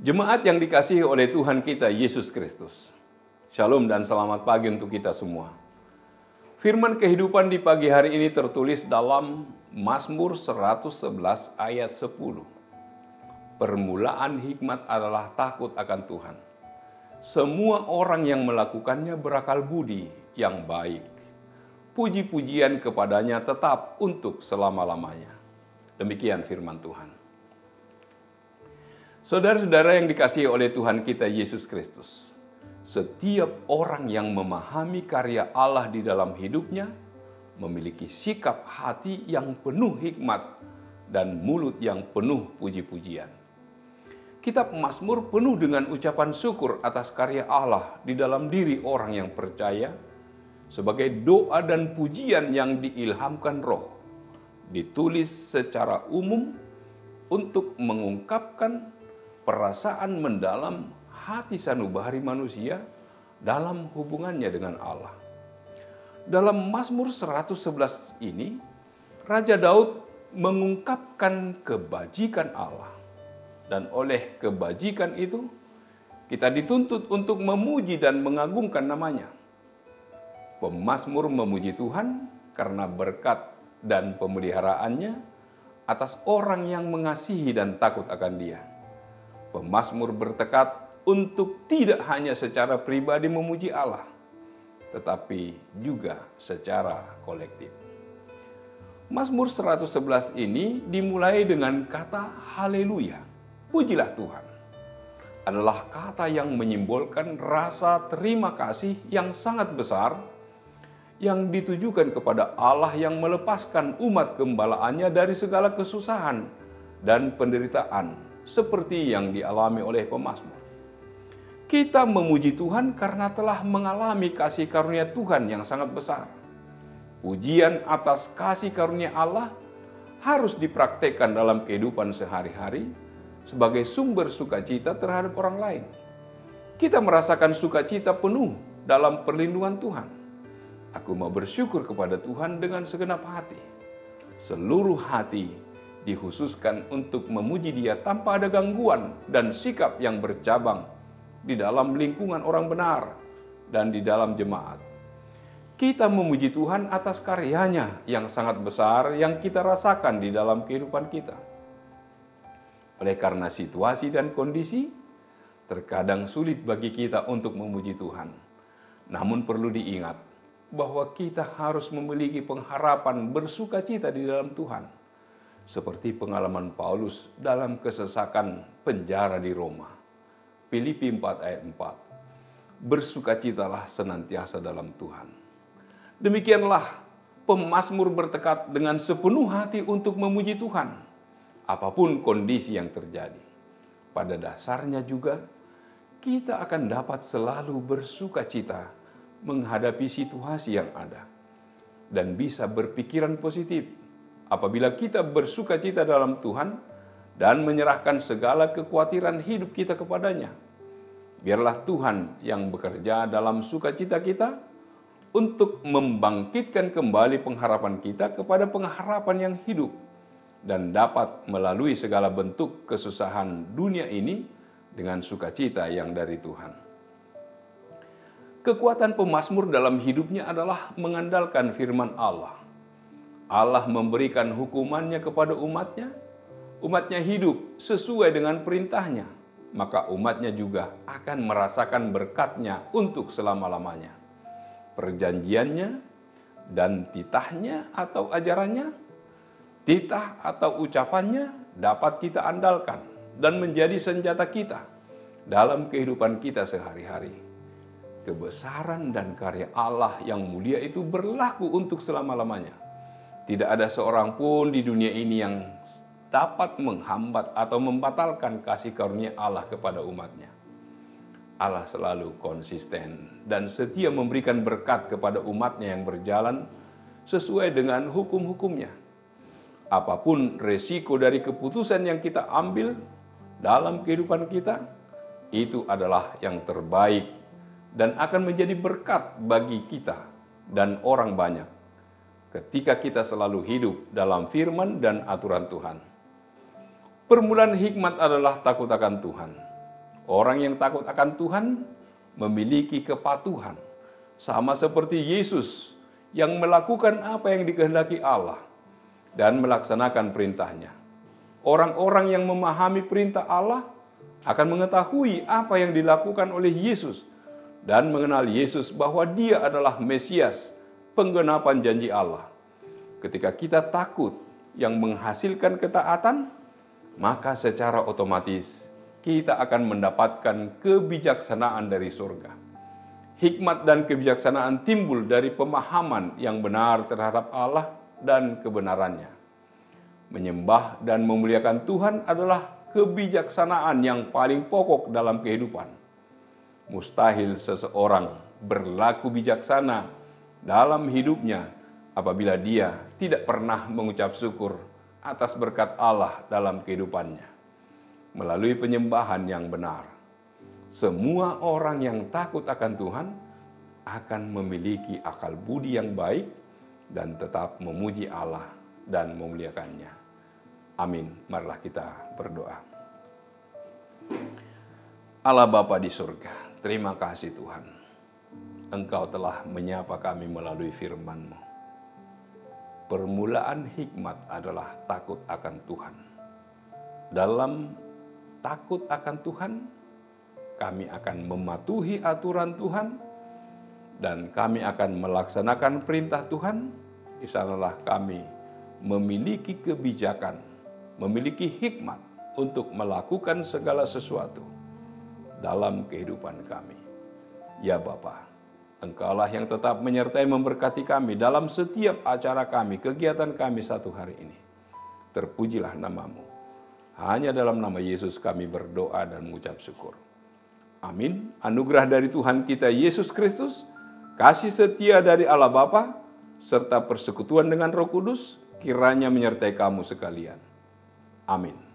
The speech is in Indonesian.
Jemaat yang dikasihi oleh Tuhan kita Yesus Kristus. Shalom dan selamat pagi untuk kita semua. Firman kehidupan di pagi hari ini tertulis dalam Mazmur 111 ayat 10. Permulaan hikmat adalah takut akan Tuhan. Semua orang yang melakukannya berakal budi yang baik. Puji-pujian kepadanya tetap untuk selama-lamanya. Demikian firman Tuhan. Saudara-saudara yang dikasihi oleh Tuhan kita Yesus Kristus, setiap orang yang memahami karya Allah di dalam hidupnya memiliki sikap hati yang penuh hikmat dan mulut yang penuh puji-pujian. Kitab Mazmur penuh dengan ucapan syukur atas karya Allah di dalam diri orang yang percaya sebagai doa dan pujian yang diilhamkan Roh, ditulis secara umum untuk mengungkapkan perasaan mendalam hati sanubari manusia dalam hubungannya dengan Allah. Dalam Mazmur 111 ini, Raja Daud mengungkapkan kebajikan Allah. Dan oleh kebajikan itu, kita dituntut untuk memuji dan mengagungkan namanya. Pemazmur memuji Tuhan karena berkat dan pemeliharaannya atas orang yang mengasihi dan takut akan Dia. Pemazmur bertekad untuk tidak hanya secara pribadi memuji Allah, tetapi juga secara kolektif. Mazmur 111 ini dimulai dengan kata haleluya, pujilah Tuhan. Adalah kata yang menyimbolkan rasa terima kasih yang sangat besar yang ditujukan kepada Allah yang melepaskan umat gembalaannya dari segala kesusahan dan penderitaan seperti yang dialami oleh pemazmur. Kita memuji Tuhan karena telah mengalami kasih karunia Tuhan yang sangat besar. Pujian atas kasih karunia Allah harus dipraktekkan dalam kehidupan sehari-hari sebagai sumber sukacita terhadap orang lain. Kita merasakan sukacita penuh dalam perlindungan Tuhan. Aku mau bersyukur kepada Tuhan dengan segenap hati. Seluruh hati dikhususkan untuk memuji Dia tanpa ada gangguan dan sikap yang bercabang di dalam lingkungan orang benar dan di dalam jemaat. Kita memuji Tuhan atas karyanya yang sangat besar yang kita rasakan di dalam kehidupan kita. Oleh karena situasi dan kondisi, terkadang sulit bagi kita untuk memuji Tuhan. Namun perlu diingat bahwa kita harus memiliki pengharapan bersukacita di dalam Tuhan. Seperti pengalaman Paulus dalam kesesakan penjara di Roma. Filipi 4 ayat 4. Bersukacitalah senantiasa dalam Tuhan. Demikianlah pemazmur bertekad dengan sepenuh hati untuk memuji Tuhan, apapun kondisi yang terjadi. Pada dasarnya juga, kita akan dapat selalu bersukacita menghadapi situasi yang ada. Dan bisa berpikiran positif apabila kita bersukacita dalam Tuhan dan menyerahkan segala kekhawatiran hidup kita kepadanya. Biarlah Tuhan yang bekerja dalam sukacita kita untuk membangkitkan kembali pengharapan kita kepada pengharapan yang hidup dan dapat melalui segala bentuk kesusahan dunia ini dengan sukacita yang dari Tuhan. Kekuatan pemazmur dalam hidupnya adalah mengandalkan firman Allah. Allah memberikan hukumannya kepada umatnya, umatnya hidup sesuai dengan perintahnya, maka umatnya juga akan merasakan berkatnya untuk selama-lamanya. Perjanjiannya dan titahnya atau ajarannya, titah atau ucapannya dapat kita andalkan dan menjadi senjata kita dalam kehidupan kita sehari-hari. Kebesaran dan karya Allah yang mulia itu berlaku untuk selama-lamanya. Tidak ada seorang pun di dunia ini yang dapat menghambat atau membatalkan kasih karunia Allah kepada umatnya. Allah selalu konsisten dan setia memberikan berkat kepada umatnya yang berjalan sesuai dengan hukum-hukumnya. Apapun resiko dari keputusan yang kita ambil dalam kehidupan kita, itu adalah yang terbaik dan akan menjadi berkat bagi kita dan orang banyak ketika kita selalu hidup dalam firman dan aturan Tuhan. Permulaan hikmat adalah takut akan Tuhan. Orang yang takut akan Tuhan memiliki kepatuhan, sama seperti Yesus yang melakukan apa yang dikehendaki Allah dan melaksanakan perintahnya. Orang-orang yang memahami perintah Allah akan mengetahui apa yang dilakukan oleh Yesus dan mengenal Yesus bahwa Dia adalah Mesias, penggenapan janji Allah. Ketika kita takut yang menghasilkan ketaatan, maka secara otomatis kita akan mendapatkan kebijaksanaan dari surga. Hikmat dan kebijaksanaan timbul dari pemahaman yang benar terhadap Allah dan kebenarannya. Menyembah dan memuliakan Tuhan adalah kebijaksanaan yang paling pokok dalam kehidupan. Mustahil seseorang berlaku bijaksana dalam hidupnya apabila dia tidak pernah mengucap syukur atas berkat Allah dalam kehidupannya. Melalui penyembahan yang benar, semua orang yang takut akan Tuhan akan memiliki akal budi yang baik dan tetap memuji Allah dan memuliakannya. Amin. Marilah kita berdoa. Allah Bapa di surga, terima kasih Tuhan. Engkau telah menyapa kami melalui firman-Mu. Permulaan hikmat adalah takut akan Tuhan. Dalam takut akan Tuhan, kami akan mematuhi aturan Tuhan, dan kami akan melaksanakan perintah Tuhan. Di sanalah kami memiliki kebijakan, memiliki hikmat untuk melakukan segala sesuatu dalam kehidupan kami. Ya Bapa, Engkaulah yang tetap menyertai memberkati kami dalam setiap acara kami, kegiatan kami satu hari ini. Terpujilah nama-Mu. Hanya dalam nama Yesus kami berdoa dan mengucap syukur. Amin. Anugerah dari Tuhan kita Yesus Kristus, kasih setia dari Allah Bapa, serta persekutuan dengan Roh Kudus, kiranya menyertai kamu sekalian. Amin.